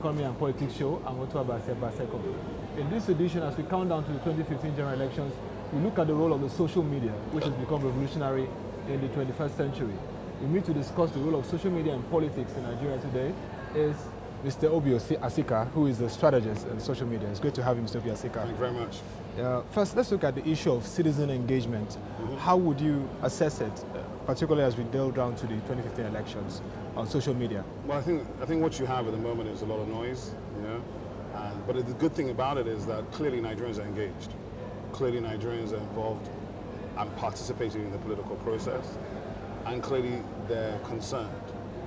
Economy and Politics Show. I'm Otto Baseko. In this edition, as we count down to the 2015 general elections, we look at the role of the social media, which has become revolutionary in the 21st century. We meet to discuss the role of social media in politics in Nigeria today is Mr. Obi Asika, who is a strategist in social media. It's great to have you, Mr. Obi Asika. Thank you very much. First, let's look at the issue of citizen engagement. How would you assess it, particularly as we delve down to the 2015 elections on social media? Well, I think what you have at the moment is a lot of noise, you know. But the good thing about it is that clearly Nigerians are engaged. Clearly Nigerians are involved and participating in the political process. And clearly they're concerned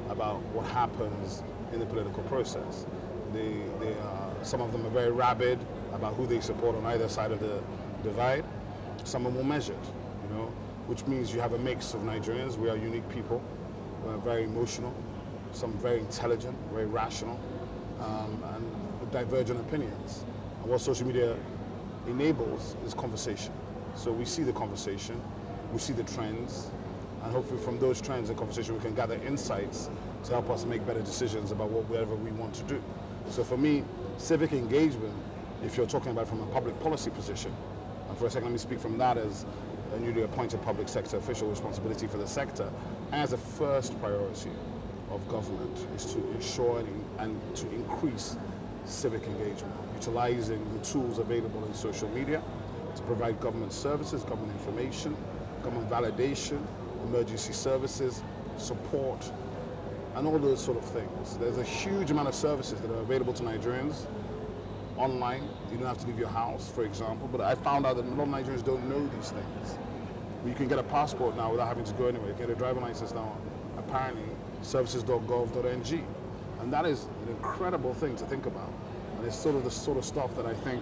about what happens in the political process. Some of them are very rabid about who they support on either side of the divide. Some are more measured, you know, which means you have a mix of Nigerians. We are unique people. We're very emotional, some very intelligent, very rational, and with divergent opinions. And what social media enables is conversation. So we see the conversation, we see the trends, and hopefully from those trends and conversation we can gather insights to help us make better decisions about whatever we want to do. So for me, civic engagement, if you're talking about from a public policy position, and for a second let me speak from that as a newly appointed public sector official, responsibility for the sector, as a first priority of government is to ensure and to increase civic engagement, utilizing the tools available in social media to provide government services, government information, government validation, emergency services, support, and all those sort of things. There's a huge amount of services that are available to Nigerians online. You don't have to leave your house, for example, but I found out that a lot of Nigerians don't know these things. You can get a passport now without having to go anywhere. You can get a driving license now, apparently, services.gov.ng. And that is an incredible thing to think about. And it's sort of the sort of stuff that I think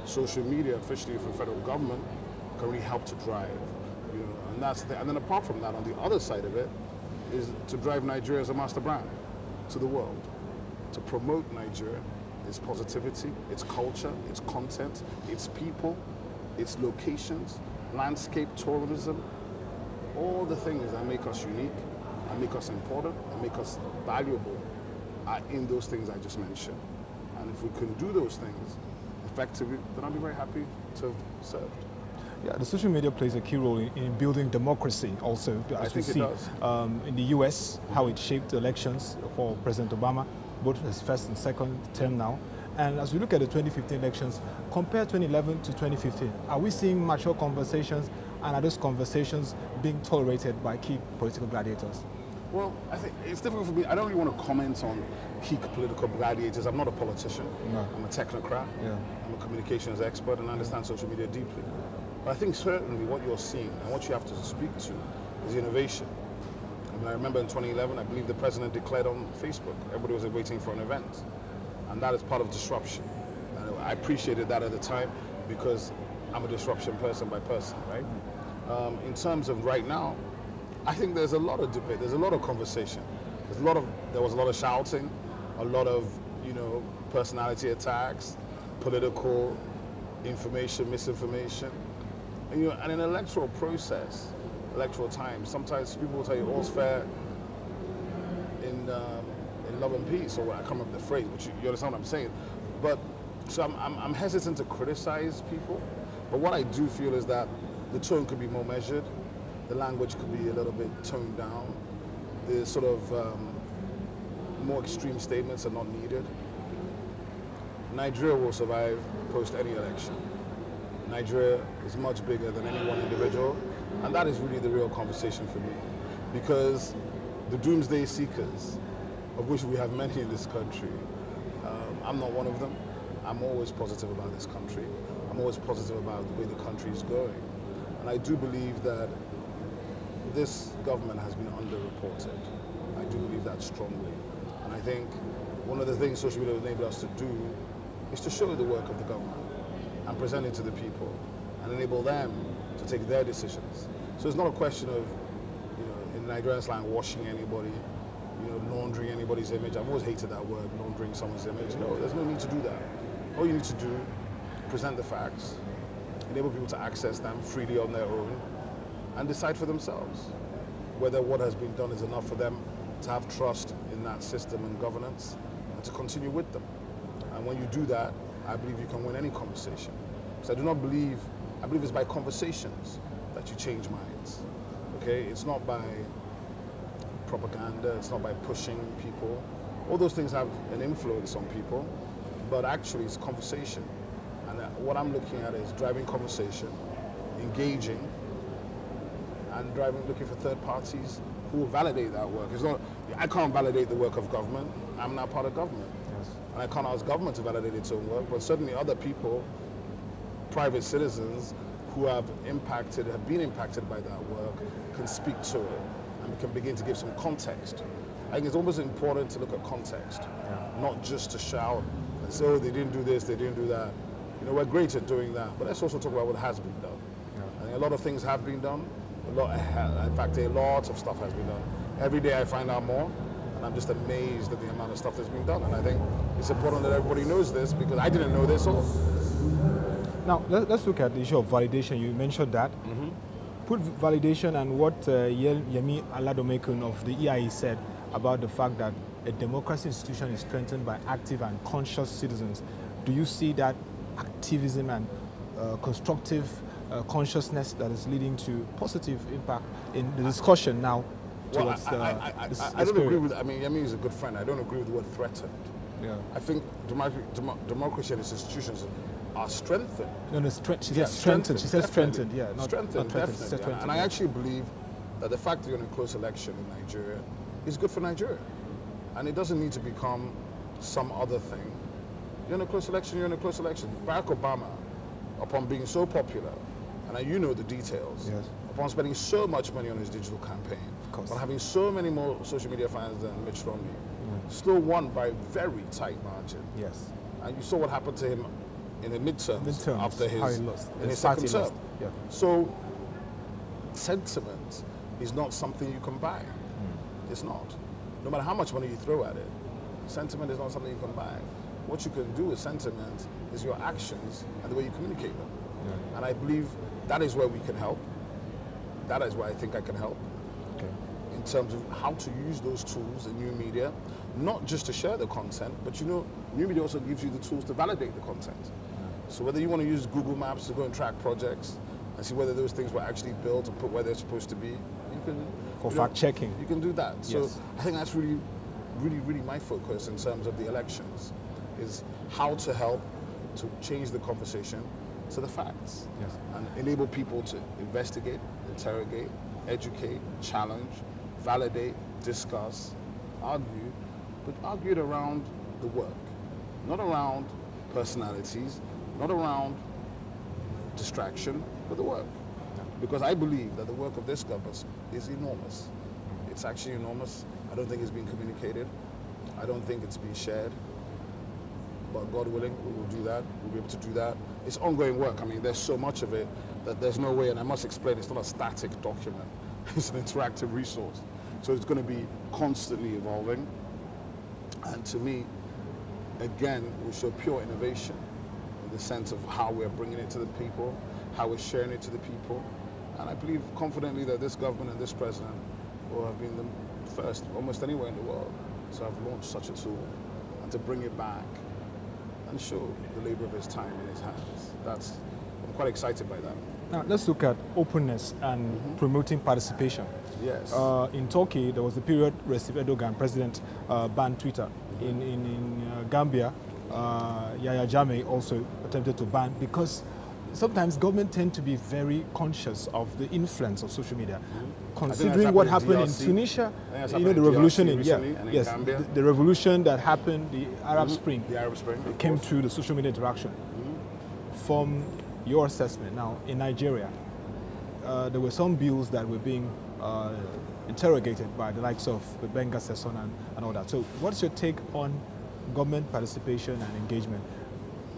social media, officially for federal government, can really help to drive. You know, and then apart from that, on the other side of it, is to drive Nigeria as a master brand to the world, to promote Nigeria, its positivity, its culture, its content, its people, its locations, landscape, tourism, all the things that make us unique and make us important and make us valuable are in those things I just mentioned. And if we can do those things effectively, then I'll be very happy to have served. Yeah, the social media plays a key role in building democracy also. I think it does. In the US, how it shaped elections for President Obama, both his first and second term now. And as we look at the 2015 elections, compare 2011 to 2015, are we seeing mature conversations, and are those conversations being tolerated by key political gladiators? Well, I think it's difficult for me. I don't really want to comment on key political gladiators. I'm not a politician. No. I'm a technocrat. Yeah. I'm a communications expert, and I understand social media deeply. But I think certainly what you're seeing and what you have to speak to is innovation. I mean, I remember in 2011, I believe the president declared on Facebook, everybody was waiting for an event. And that is part of disruption. And I appreciated that at the time because I'm a disruption person by person, right? In terms of right now, I think there's a lot of debate, there's a lot of conversation. There was a lot of shouting, a lot of, you know, personality attacks, political information, misinformation. And, you know, and in an electoral process, electoral time, sometimes people will tell you all's fair in love and peace, or I can't remember the phrase, but you understand what I'm saying. But so I'm hesitant to criticize people, but what I do feel is that the tone could be more measured, the language could be a little bit toned down, the sort of more extreme statements are not needed. Nigeria will survive post any election. Nigeria is much bigger than any one individual, and that is really the real conversation for me, because the doomsday seekers, of which we have many in this country, I'm not one of them. I'm always positive about this country. I'm always positive about the way the country is going. And I do believe that this government has been underreported. I do believe that strongly. And I think one of the things social media will enable us to do is to show the work of the government and present it to the people and enable them to take their decisions. So it's not a question of, you know, in Nigerian slang, washing anybody, you know, laundering anybody's image. I've always hated that word, laundering someone's image. No, there's no need to do that. All you need to do, present the facts, enable people to access them freely on their own, and decide for themselves whether what has been done is enough for them to have trust in that system and governance and to continue with them. And when you do that, I believe you can win any conversation. So I believe it's by conversations that you change minds. Okay? It's not by propaganda, it's not by pushing people. All those things have an influence on people, but actually it's conversation. And what I'm looking at is driving conversation, engaging, and looking for third parties who will validate that work. It's not, I can't validate the work of government. I'm not part of government. Yes. And I can't ask government to validate its own work, but certainly other people, private citizens who have been impacted by that work, can speak to it and can begin to give some context. I think it's almost important to look at context, not just to shout and say, oh, they didn't do this, they didn't do that. You know, we're great at doing that, but let's also talk about what has been done. I think a lot of things have been done. In fact, a lot of stuff has been done. Every day I find out more, and I'm just amazed at the amount of stuff that's been done. And I think it's important that everybody knows this, because I didn't know this all. Now, let's look at the issue of validation. You mentioned that. Put validation and what Yemi Aladomekun of the EIE said about the fact that a democracy institution is strengthened by active and conscious citizens. Do you see that activism and constructive consciousness that is leading to positive impact in the discussion now towards I don't agree with, I mean, Yemi is a good friend. I don't agree with the word threatened. Yeah. I think democracy and its institutions are strengthened. No, she says strengthened. She says strengthened, yeah. Not strengthened, threatened. definitely. And I actually believe that the fact that you're in a close election in Nigeria is good for Nigeria. And it doesn't need to become some other thing. You're in a close election, you're in a close election. Barack Obama, upon being so popular, and you know the details, yes, upon spending so much money on his digital campaign, upon having so many more social media fans than Mitch Romney, still won by a very tight margin. Yes. And you saw what happened to him in the midterms after his second term. Yeah. So sentiment is not something you can buy. It's not. No matter how much money you throw at it, sentiment is not something you can buy. What you can do with sentiment is your actions and the way you communicate them. Yeah. And I believe that is where we can help. That is where I think I can help. Okay. In terms of how to use those tools in new media, not just to share the content, but you know, new media also gives you the tools to validate the content. Yeah. So whether you want to use Google Maps to go and track projects and see whether those things were actually built and put where they're supposed to be, you can... For fact checking. You can do that. Yes. So I think that's really, really, really my focus in terms of the elections, is how to help to change the conversation to the facts. Yes. And enable people to investigate, interrogate, educate, challenge, validate, discuss, argue, but argue it around the work, not around personalities, not around distraction, but the work. Because I believe that the work of this government is enormous. It's actually enormous. I don't think it's being communicated. I don't think it's being shared. But God willing, we will do that. We'll be able to do that. It's ongoing work. I mean, there's so much of it that there's no way, and I must explain, it's not a static document. It's an interactive resource. So it's going to be constantly evolving. And to me, again, we show pure innovation in the sense of how we're bringing it to the people, how we're sharing it to the people. And I believe confidently that this government and this president will have been the first, almost anywhere in the world, to have launched such a tool and to bring it back and show the labor of his time in his hands. I'm quite excited by that. Now, let's look at openness and promoting participation. Yes. In Turkey, there was a period Recep Erdogan, president, banned Twitter. In Gambia, Yahya Jammeh also attempted to ban, because sometimes government tend to be very conscious of the influence of social media. Considering what happened in Tunisia, you know, the revolution in Gambia. The revolution that happened, the Arab Spring, it came through the social media interaction. From your assessment now, in Nigeria, there were some bills that were being interrogated by the likes of the Benga Sesson and all that. So what's your take on government participation and engagement?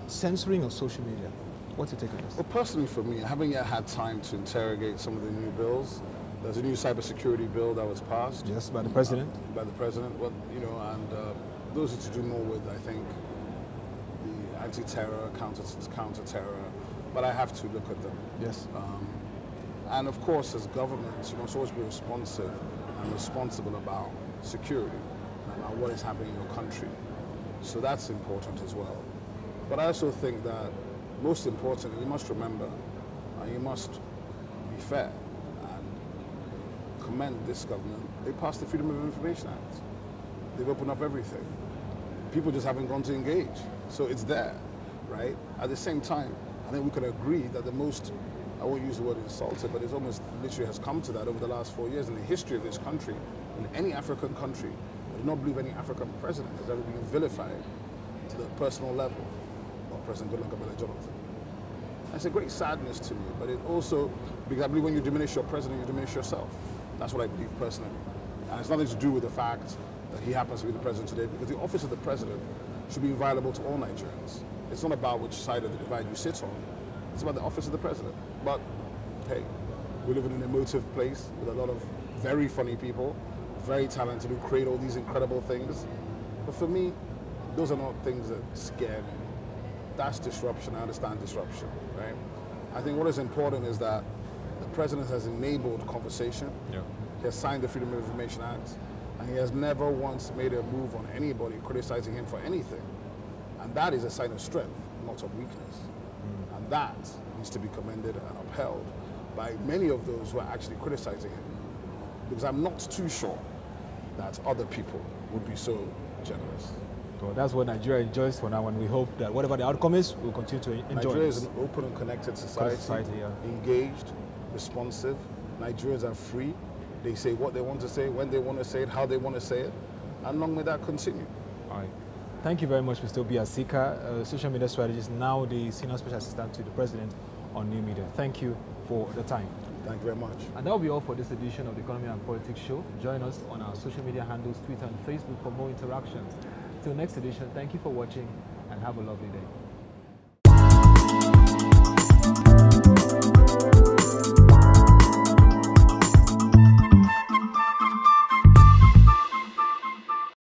Censoring of social media. What's your take on this? Well, personally for me, I haven't yet had time to interrogate some of the new bills. There's a new cybersecurity bill that was passed. Yes, by the president. By the president. Well, you know, and those are to do more with, I think, the anti-terror, counter-terror. But I have to look at them. Yes. And of course, as governments, you must always be responsive and responsible about security and about what is happening in your country. So that's important as well. But I also think that most importantly, you must remember and you must be fair and commend this government. They passed the Freedom of Information Act. They've opened up everything. People just haven't gone to engage. So it's there, right? At the same time, I think we can agree that the most, I won't use the word insulted, but it's almost literally has come to that over the last 4 years in the history of this country, in any African country. I do not believe any African president has ever been vilified to the personal level of President Goodluck Ebele Jonathan. It's a great sadness to me, but it also, because I believe when you diminish your president, you diminish yourself. That's what I believe personally. And it's nothing to do with the fact that he happens to be the president today, because the office of the president should be inviolable to all Nigerians. It's not about which side of the divide you sit on. It's about the office of the president. But hey, we live in an emotive place with a lot of very funny people, very talented, who create all these incredible things. But for me, those are not things that scare me. That's disruption. I understand disruption, right? I think what is important is that the president has enabled conversation. Yeah. He has signed the Freedom of Information Act, and he has never once made a move on anybody criticizing him for anything. And that is a sign of strength, not of weakness. And that needs to be commended and upheld by many of those who are actually criticizing him. Because I'm not too sure that other people would be so generous. So that's what Nigeria enjoys for now, and we hope that whatever the outcome is, we'll continue to enjoy. Nigeria is an open and connected society, yeah. Engaged, responsive. Nigerians are free. They say what they want to say, when they want to say it, how they want to say it, and long may that continue. All right. Thank you very much, Mr. Obi Asika, social media strategist, now the Senior Special Assistant to the President on New Media. Thank you for the time. Thank you very much. And that will be all for this edition of the Economy and Politics Show. Join us on our social media handles, Twitter and Facebook, for more interactions. Till next edition, thank you for watching and have a lovely day.